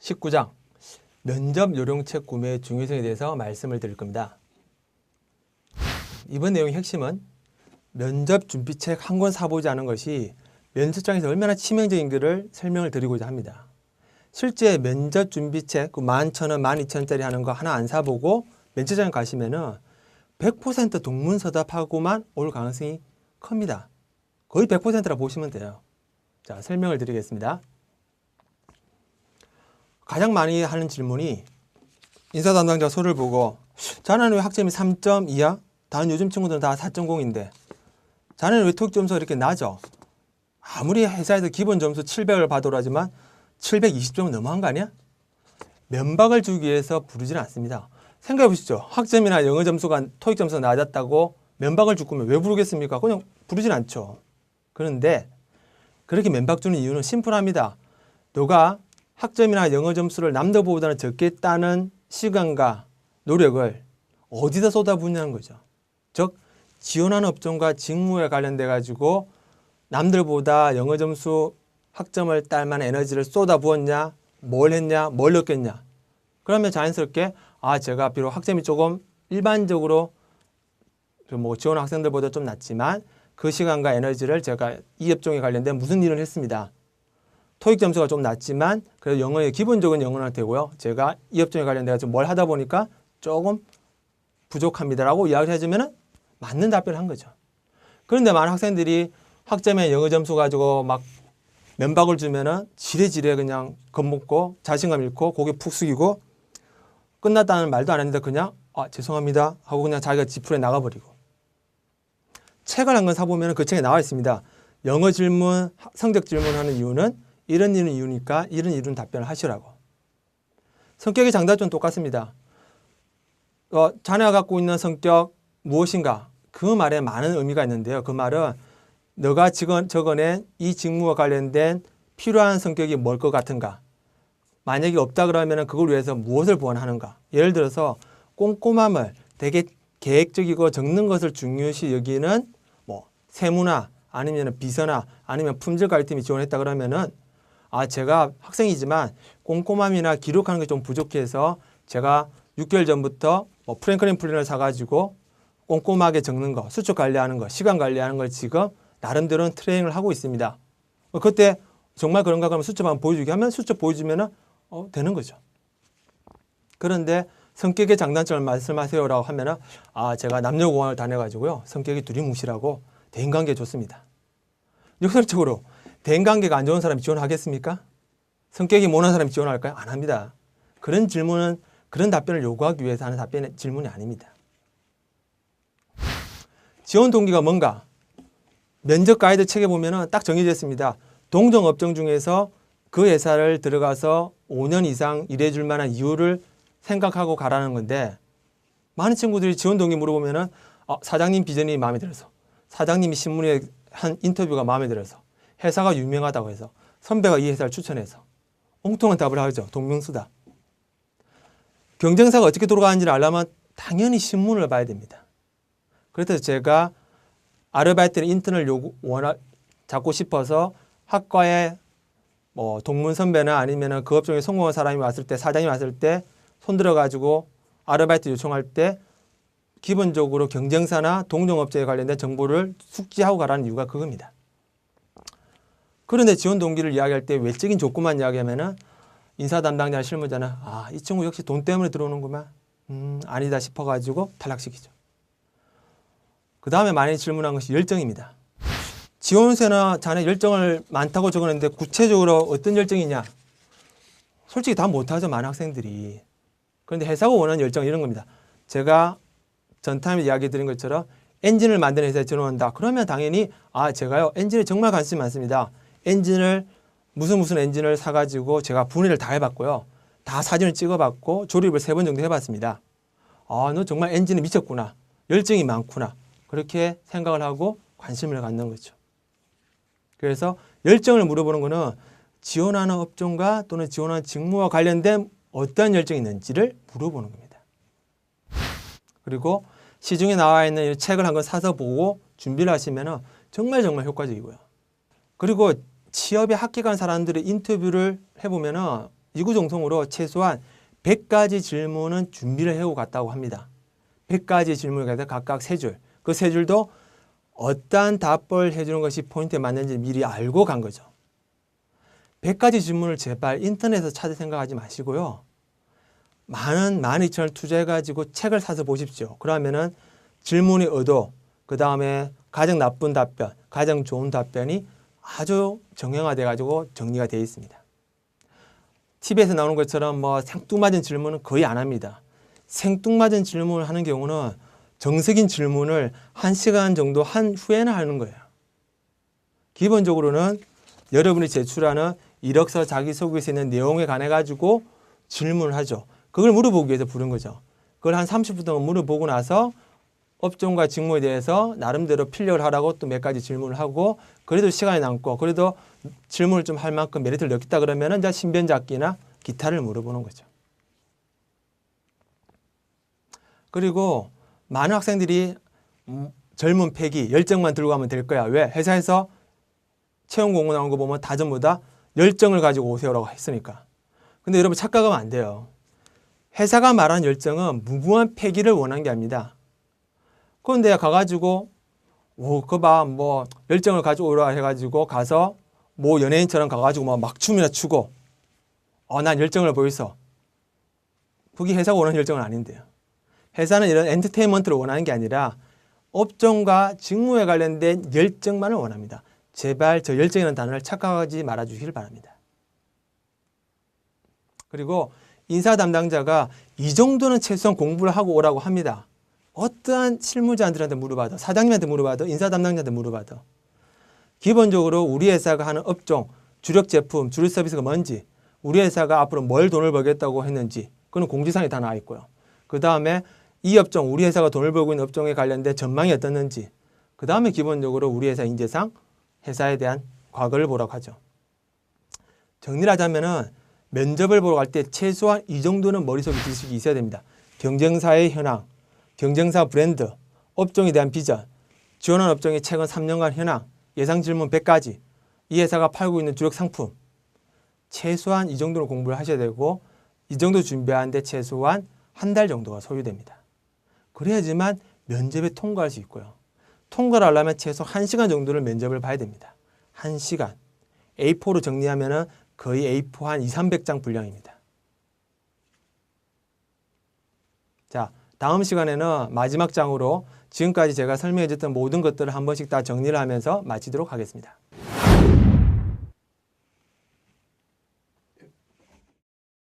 19장 면접 요령책 구매의 중요성에 대해서 말씀을 드릴 겁니다. 이번 내용의 핵심은 면접 준비책 한 권 사보지 않은 것이 면접장에서 얼마나 치명적인지를 설명을 드리고자 합니다. 실제 면접 준비책 11,000원, 12,000원짜리 하는 거 하나 안 사보고 면접장 가시면은 100% 동문서답하고만 올 가능성이 큽니다. 거의 100%라 보시면 돼요. 자, 설명을 드리겠습니다. 가장 많이 하는 질문이 인사 담당자 서류를 보고 자네는 왜 학점이 3점 이하? 다른 요즘 친구들은 다 4.0인데 자네는 왜 토익 점수가 이렇게 낮아? 아무리 회사에서 기본 점수 700을 받으라지만 720점은 너무한 거 아니야? 면박을 주기 위해서 부르지는 않습니다. 생각해 보시죠. 학점이나 영어 점수가 토익 점수가 낮았다고 면박을 줄 거면 왜 부르겠습니까? 그냥 부르진 않죠. 그런데 그렇게 면박 주는 이유는 심플합니다. 너가 학점이나 영어 점수를 남들보다는 적게 했다는 시간과 노력을 어디다 쏟아붓냐는 거죠. 즉 지원하는 업종과 직무에 관련돼 가지고 남들보다 영어 점수 학점을 딸 만한 에너지를 쏟아부었냐, 뭘 했냐, 뭘 넣겠냐. 그러면 자연스럽게 제가 비록 학점이 조금 일반적으로 지원하는 학생들보다 좀 낮지만 그 시간과 에너지를 제가 이 업종에 관련된 무슨 일을 했습니다. 토익 점수가 좀 낮지만 그래도 영어의 기본적인 영어는 되고요. 제가 이 업종에 관련돼서 뭘 하다 보니까 조금 부족합니다라고 이야기를 해주면 맞는 답변을 한 거죠. 그런데 많은 학생들이 학점에 영어 점수 가지고 막 면박을 주면은 지레지레 그냥 겁먹고 자신감 잃고 고개 푹 숙이고 끝났다는 말도 안 했는데 그냥 죄송합니다 하고 그냥 자기가 지풀에 나가버리고 책을 한 권 사보면 그 책에 나와 있습니다. 영어 질문, 성적 질문하는 이유는 이런 이유니까 이런 답변을 하시라고. 성격의 장단점은 똑같습니다. 자네가 갖고 있는 성격 무엇인가? 그 말에 많은 의미가 있는데요. 그 말은 너가 적어낸 이 직무와 관련된 필요한 성격이 뭘 것 같은가? 만약에 없다 그러면 그걸 위해서 무엇을 보완하는가? 예를 들어서 꼼꼼함을 되게 계획적이고 적는 것을 중요시 여기는 세무나 아니면 비서나 아니면 품질 관리팀이 지원했다 그러면은 제가 학생이지만 꼼꼼함이나 기록하는 게 좀 부족해서 제가 6개월 전부터 프랭클린 플랜을 사가지고 꼼꼼하게 적는 거, 수첩 관리하는 거, 시간 관리하는 걸 지금 나름대로는 트레이닝을 하고 있습니다. 그때 정말 그런가 그러면 수첩 한번 보여주게 하면 수첩 보여주면 되는 거죠. 그런데 성격의 장단점을 말씀하세요라고 하면은 제가 남녀공학을 다녀가지고요. 성격이 두리뭉실하고 대인관계 좋습니다. 역설적으로 대인관계가 안 좋은 사람이 지원하겠습니까? 성격이 모난 사람이 지원할까요? 안 합니다. 그런 질문은 그런 답변을 요구하기 위해서 하는 질문이 아닙니다. 지원 동기가 뭔가? 면접 가이드 책에 보면 딱 정해져 있습니다. 동종 업종 중에서 그 회사를 들어가서 5년 이상 일해줄 만한 이유를 생각하고 가라는 건데 많은 친구들이 지원 동기 물어보면 사장님 비전이 마음에 들어서 사장님이 신문에 한 인터뷰가 마음에 들어서 회사가 유명하다고 해서 선배가 이 회사를 추천해서 엉뚱한 답을 하죠. 동명수다. 경쟁사가 어떻게 돌아가는지를 알려면 당연히 신문을 봐야 됩니다. 그래서 제가 아르바이트 인턴을 잡고 싶어서 학과에 동문 선배나 아니면 그 업종에 성공한 사람이 왔을 때 사장이 왔을 때 손들어 가지고 아르바이트 요청할 때 기본적으로 경쟁사나 동종업체에 관련된 정보를 숙지하고 가라는 이유가 그겁니다. 그런데 지원 동기를 이야기할 때 외적인 조건만 이야기하면은 인사 담당자나 실무자는 이 친구 역시 돈 때문에 들어오는구만. 아니다 싶어가지고 탈락시키죠. 그 다음에 많이 질문한 것이 열정입니다. 지원서나 자네 열정을 많다고 적었는데 구체적으로 어떤 열정이냐? 솔직히 다 못하죠. 많은 학생들이. 그런데 회사가 원하는 열정은 이런 겁니다. 제가 전타임에 이야기 드린 것처럼 엔진을 만드는 회사에 지원한다. 그러면 당연히 제가요 엔진에 정말 관심이 많습니다. 엔진을 무슨 엔진을 사가지고 제가 분해를 다 해봤고요. 다 사진을 찍어봤고 조립을 3번 정도 해봤습니다. 너 정말 엔진에 미쳤구나. 열정이 많구나. 그렇게 생각을 하고 관심을 갖는 거죠. 그래서 열정을 물어보는 거는 지원하는 업종과 또는 지원하는 직무와 관련된 어떤 열정이 있는지를 물어보는 겁니다. 그리고 시중에 나와 있는 이 책을 한 권 사서 보고 준비를 하시면 정말 효과적이고요. 그리고 취업에 합격한 사람들의 인터뷰를 해보면 이구동성으로 최소한 100가지 질문은 준비를 해오고 갔다고 합니다. 100가지 질문을 가지고 각각 3줄. 그 3줄도 어떠한 답을 해주는 것이 포인트에 맞는지 미리 알고 간 거죠. 100가지 질문을 제발 인터넷에서 찾을 생각하지 마시고요. 많은 12,000원을 투자해가지고 책을 사서 보십시오. 그러면은 질문의 의도, 그 다음에 가장 나쁜 답변, 가장 좋은 답변이 아주 정형화돼가지고 정리가 되어 있습니다. TV에서 나오는 것처럼 뭐 생뚱맞은 질문은 거의 안 합니다. 생뚱맞은 질문을 하는 경우는 정석인 질문을 1시간 정도 한 후에는 하는 거예요. 기본적으로는 여러분이 제출하는 이력서 자기소개서에 있는 내용에 관해 가지고 질문을 하죠. 그걸 물어보기 위해서 부른 거죠. 그걸 한 30분 동안 물어보고 나서 업종과 직무에 대해서 나름대로 필력을 하라고 또 몇 가지 질문을 하고, 그래도 시간이 남고 그래도 질문을 좀 할 만큼 메리트를 느꼈다 그러면은 이제 신변잡기나 기타를 물어보는 거죠. 그리고 많은 학생들이 젊은 패기, 열정만 들고 가면 될 거야. 왜? 회사에서 채용 공고 나오는 거 보면 다 전부 다 열정을 가지고 오세요라고 했으니까. 근데 여러분 착각하면 안 돼요. 회사가 말하는 열정은 무궁한 패기를 원하는 게 아닙니다. 그런데 가가지고 그거 봐, 뭐 열정을 가지고 오라 해가지고 가서 뭐 연예인처럼 가가지고 막 춤이나 추고 난 열정을 보였어. 그게 회사가 원하는 열정은 아닌데요. 회사는 이런 엔터테인먼트를 원하는 게 아니라 업종과 직무에 관련된 열정만을 원합니다. 제발 저 열정이라는 단어를 착각하지 말아주시길 바랍니다. 그리고 인사 담당자가 이 정도는 최소한 공부를 하고 오라고 합니다. 어떠한 실무자들한테 물어봐도, 사장님한테 물어봐도, 인사 담당자한테 물어봐도 기본적으로 우리 회사가 하는 업종, 주력 제품, 주력 서비스가 뭔지, 우리 회사가 앞으로 뭘 돈을 벌겠다고 했는지 그건 공지사항에 다 나와 있고요. 그 다음에 이 업종, 우리 회사가 돈을 벌고 있는 업종에 관련된 전망이 어떻는지, 그 다음에 기본적으로 우리 회사 인재상, 회사에 대한 과거를 보라고 하죠. 정리를 하자면은 면접을 보러 갈 때 최소한 이 정도는 머릿속에 지식이 있어야 됩니다. 경쟁사의 현황, 경쟁사 브랜드, 업종에 대한 비전, 지원한 업종의 최근 3년간 현황, 예상 질문 100가지, 이 회사가 팔고 있는 주력 상품, 최소한 이 정도는 공부를 하셔야 되고, 이 정도 준비하는데 최소한 한 달 정도가 소요됩니다. 그래야지만 면접에 통과할 수 있고요. 통과를 하려면 최소 1시간 정도를 면접을 봐야 됩니다. 1시간. A4로 정리하면 거의 A4 한 200~300장 분량입니다. 자, 다음 시간에는 마지막 장으로 지금까지 제가 설명해 줬던 모든 것들을 한 번씩 다 정리를 하면서 마치도록 하겠습니다.